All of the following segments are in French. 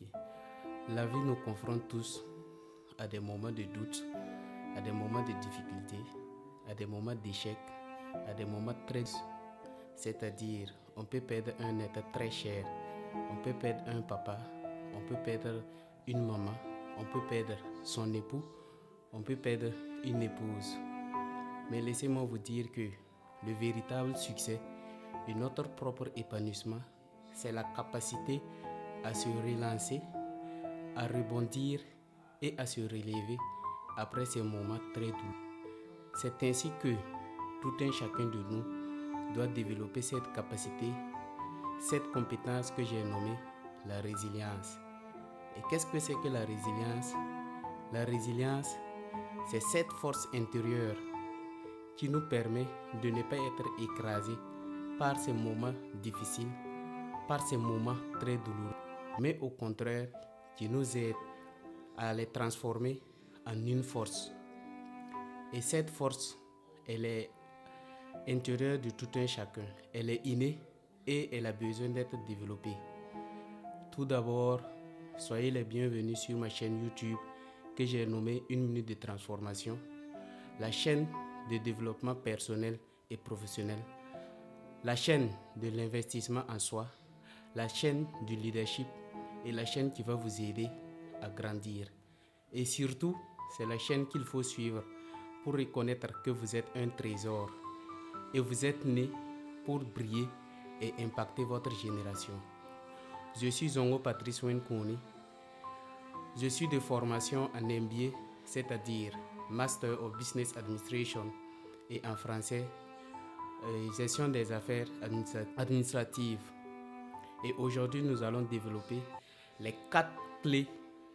expliquer. La vie nous confronte tous à des moments de doute, à des moments de difficulté, à des moments d'échec, à des moments très... C'est-à-dire, on peut perdre un être très cher, on peut perdre un papa, on peut perdre une maman, on peut perdre son époux, on peut perdre une épouse. Mais laissez-moi vous dire que le véritable succès et notre propre épanouissement, c'est la capacité à se relancer, à rebondir et à se relever après ces moments très doux. C'est ainsi que tout un chacun de nous doit développer cette capacité, cette compétence que j'ai nommée la résilience. Et qu'est-ce que c'est que la résilience? La résilience, c'est cette force intérieure qui nous permet de ne pas être écrasés par ces moments difficiles, par ces moments très douloureux, mais au contraire, qui nous aide à les transformer en une force. Et cette force, elle est intérieure de tout un chacun. Elle est innée et elle a besoin d'être développée. Tout d'abord, soyez les bienvenus sur ma chaîne YouTube que j'ai nommée 1 minute de transformation, la chaîne de développement personnel et professionnel, la chaîne de l'investissement en soi, la chaîne du leadership et la chaîne qui va vous aider à grandir. Et surtout, c'est la chaîne qu'il faut suivre pour reconnaître que vous êtes un trésor et vous êtes né pour briller et impacter votre génération. Je suis Zongo Patrice Wenkoni. Je suis de formation en MBA, c'est-à-dire Master of Business Administration et en français, gestion des affaires administratives. Et aujourd'hui, nous allons développer les 4 clés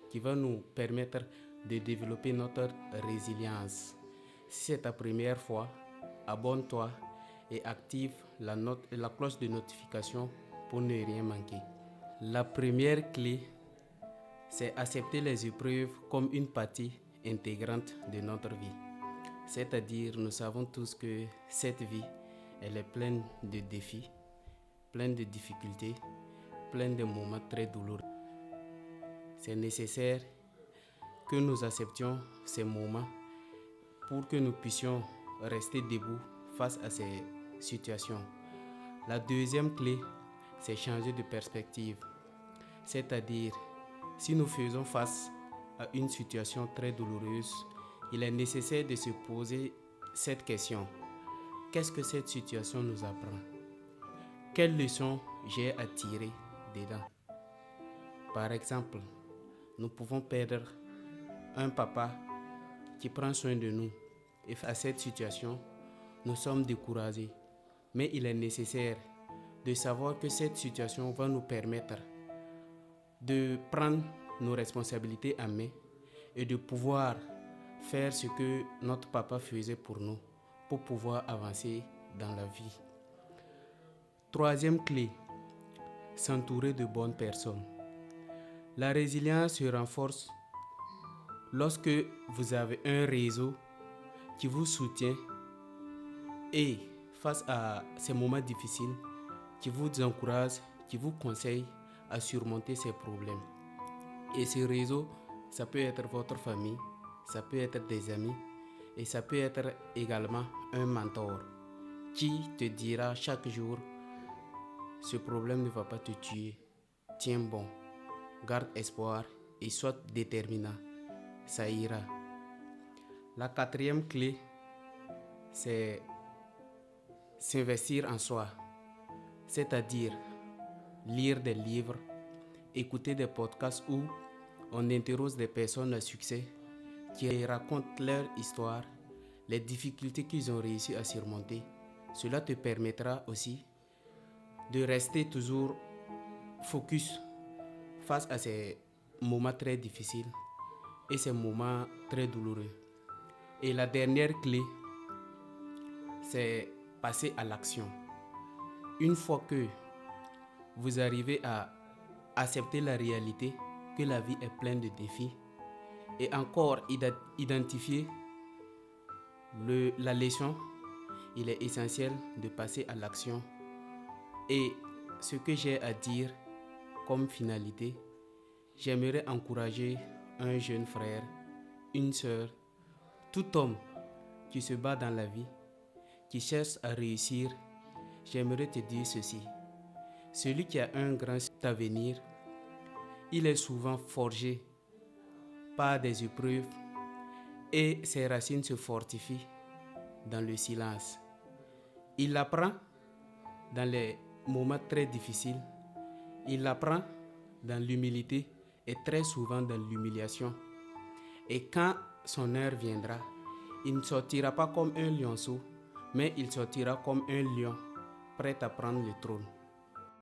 qui vont nous permettre de développer notre résilience. Si c'est ta première fois, abonne-toi et active la cloche de notification pour ne rien manquer. La première clé, c'est accepter les épreuves comme une partie intégrante de notre vie. C'est-à-dire, nous savons tous que cette vie, elle est pleine de défis, pleine de difficultés, pleine de moments très douloureux. C'est nécessaire que nous acceptions ces moments pour que nous puissions rester debout face à ces situations. La deuxième clé, c'est changer de perspective. C'est-à-dire, si nous faisons face à une situation très douloureuse, il est nécessaire de se poser cette question. Qu'est-ce que cette situation nous apprend? Quelles leçons j'ai à tirer dedans? Par exemple, nous pouvons perdre un papa qui prend soin de nous. Et à cette situation, nous sommes découragés. Mais il est nécessaire de savoir que cette situation va nous permettre de prendre nos responsabilités en main et de pouvoir faire ce que notre papa faisait pour nous, pour pouvoir avancer dans la vie. Troisième clé, s'entourer de bonnes personnes. La résilience se renforce lorsque vous avez un réseau qui vous soutient et face à ces moments difficiles, qui vous encourage, qui vous conseille à surmonter ces problèmes. Et ce réseau, ça peut être votre famille, ça peut être des amis et ça peut être également un mentor qui te dira chaque jour: ce problème ne va pas te tuer, tiens bon, garde espoir et sois déterminant, ça ira. La quatrième clé, c'est s'investir en soi, c'est-à-dire lire des livres, écouter des podcasts où on interroge des personnes à succès qui racontent leur histoire, les difficultés qu'ils ont réussi à surmonter. Cela te permettra aussi de rester toujours focus face à ces moments très difficiles et ces moments très douloureux. Et la dernière clé, c'est passer à l'action. Une fois que vous arrivez à accepter la réalité, que la vie est pleine de défis, et encore identifier la leçon, il est essentiel de passer à l'action. Et ce que j'ai à dire comme finalité, j'aimerais encourager un jeune frère, une sœur, tout homme qui se bat dans la vie, qui cherche à réussir. J'aimerais te dire ceci. Celui qui a un grand avenir, il est souvent forgé par des épreuves et ses racines se fortifient dans le silence. Il apprend dans les moments très difficiles. Il apprend dans l'humilité et très souvent dans l'humiliation. Et quand son heure viendra, il ne sortira pas comme un lionceau, mais il sortira comme un lion, prêt à prendre le trône.